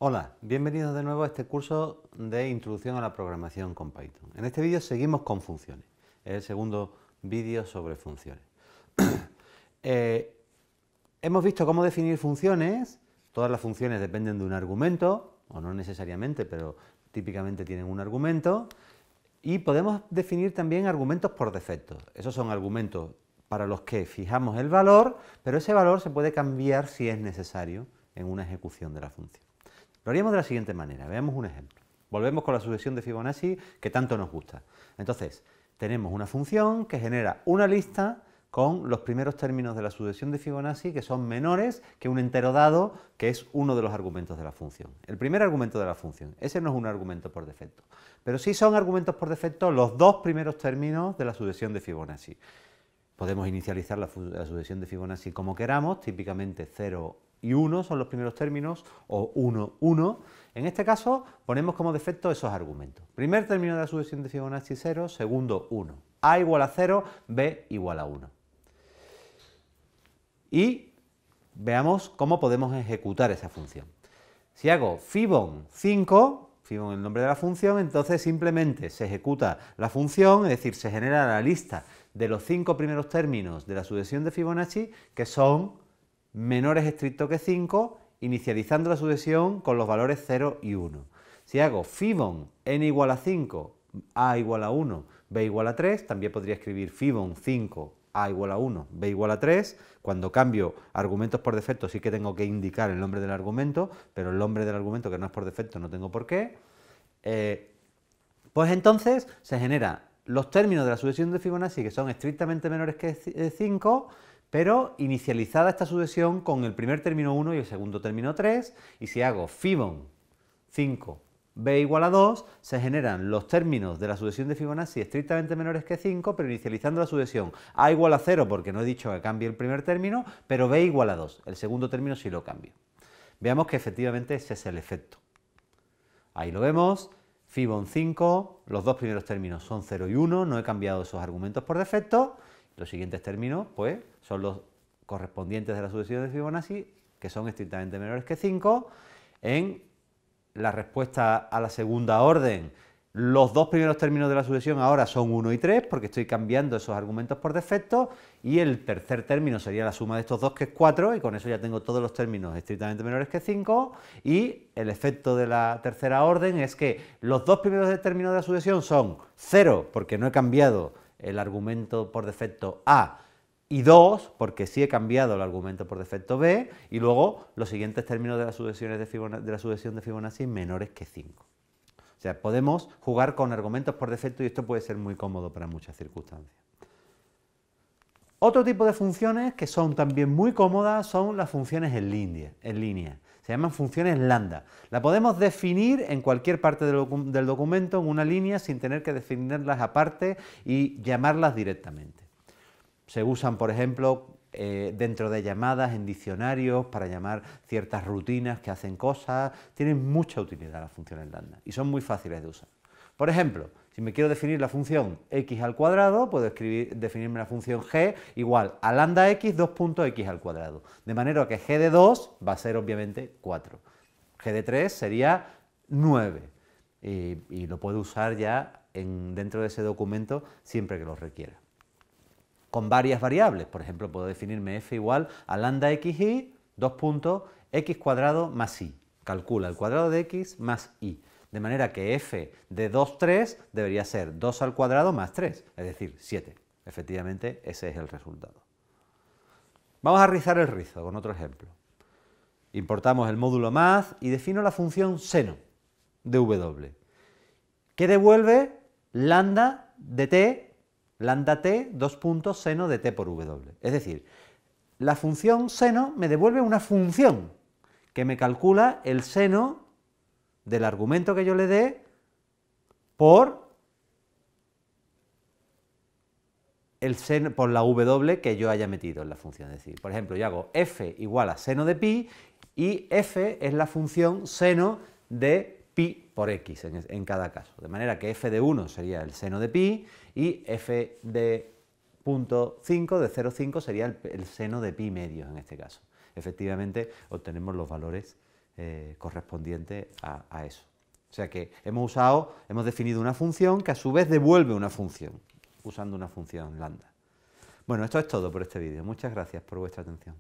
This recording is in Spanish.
Hola, bienvenidos de nuevo a este curso de Introducción a la Programación con Python. En este vídeo seguimos con funciones, es el segundo vídeo sobre funciones. Hemos visto cómo definir funciones, todas las funciones dependen de un argumento, o no necesariamente, pero típicamente tienen un argumento, y podemos definir también argumentos por defecto. Esos son argumentos para los que fijamos el valor, pero ese valor se puede cambiar si es necesario en una ejecución de la función. Lo haríamos de la siguiente manera, veamos un ejemplo. Volvemos con la sucesión de Fibonacci que tanto nos gusta. Entonces, tenemos una función que genera una lista con los primeros términos de la sucesión de Fibonacci que son menores que un entero dado, que es uno de los argumentos de la función. El primer argumento de la función, ese no es un argumento por defecto, pero sí son argumentos por defecto los dos primeros términos de la sucesión de Fibonacci. Podemos inicializar la sucesión de Fibonacci como queramos, típicamente 0 y 1 son los primeros términos, o 1, 1. En este caso ponemos como defecto esos argumentos. Primer término de la sucesión de Fibonacci 0, segundo 1. A igual a 0, B igual a 1. Y veamos cómo podemos ejecutar esa función. Si hago fibon 5, fibon el nombre de la función, entonces simplemente se ejecuta la función, es decir, se genera la lista de los 5 primeros términos de la sucesión de Fibonacci que son menores estricto que 5, inicializando la sucesión con los valores 0 y 1. Si hago fibon n igual a 5, a igual a 1, b igual a 3, también podría escribir fibon 5, a igual a 1, b igual a 3. Cuando cambio argumentos por defecto sí que tengo que indicar el nombre del argumento, pero el nombre del argumento que no es por defecto no tengo por qué. Pues entonces se generan los términos de la sucesión de Fibonacci que son estrictamente menores que 5, pero inicializada esta sucesión con el primer término 1 y el segundo término 3, y si hago fibon 5, b igual a 2, se generan los términos de la sucesión de Fibonacci estrictamente menores que 5, pero inicializando la sucesión a igual a 0, porque no he dicho que cambie el primer término, pero b igual a 2, el segundo término sí lo cambio. Veamos que efectivamente ese es el efecto. Ahí lo vemos, fibon 5, los dos primeros términos son 0 y 1, no he cambiado esos argumentos por defecto. Los siguientes términos, pues, son los correspondientes de la sucesión de Fibonacci, que son estrictamente menores que 5. En la respuesta a la segunda orden, los dos primeros términos de la sucesión ahora son 1 y 3, porque estoy cambiando esos argumentos por defecto, y el tercer término sería la suma de estos dos, que es 4, y con eso ya tengo todos los términos estrictamente menores que 5, y el efecto de la tercera orden es que los dos primeros términos de la sucesión son 0, porque no he cambiado el argumento por defecto A, y 2, porque sí he cambiado el argumento por defecto B, y luego los siguientes términos de las sucesión de Fibonacci menores que 5. O sea, podemos jugar con argumentos por defecto y esto puede ser muy cómodo para muchas circunstancias. Otro tipo de funciones que son también muy cómodas son las funciones en línea. Se llaman funciones lambda. La podemos definir en cualquier parte del documento, en una línea, sin tener que definirlas aparte y llamarlas directamente. Se usan, por ejemplo, dentro de llamadas, en diccionarios, para llamar ciertas rutinas que hacen cosas. Tienen mucha utilidad las funciones lambda y son muy fáciles de usar. Por ejemplo, si me quiero definir la función x al cuadrado, puedo definirme la función g igual a lambda x 2.x al cuadrado. De manera que g de 2 va a ser obviamente 4. G de 3 sería 9. Y lo puedo usar ya dentro de ese documento siempre que lo requiera. Con varias variables, por ejemplo, puedo definirme f igual a lambda xy 2.x cuadrado más y. Calcula el cuadrado de x más y. De manera que f de 2, 3 debería ser 2 al cuadrado más 3, es decir, 7. Efectivamente, ese es el resultado. Vamos a rizar el rizo con otro ejemplo. Importamos el módulo math y defino la función seno de w, que devuelve lambda de t, lambda t, 2 puntos seno de t por w. Es decir, la función seno me devuelve una función que me calcula el seno del argumento que yo le dé por la w que yo haya metido en la función. Es decir, por ejemplo, yo hago f igual a seno de pi y f es la función seno de pi por x en cada caso. De manera que f de 1 sería el seno de pi y f de 0.5, de 0,5 sería el seno de pi medios en este caso. Efectivamente, obtenemos los valores correspondiente a eso. O sea que hemos definido una función que a su vez devuelve una función, usando una función lambda. Bueno, esto es todo por este vídeo. Muchas gracias por vuestra atención.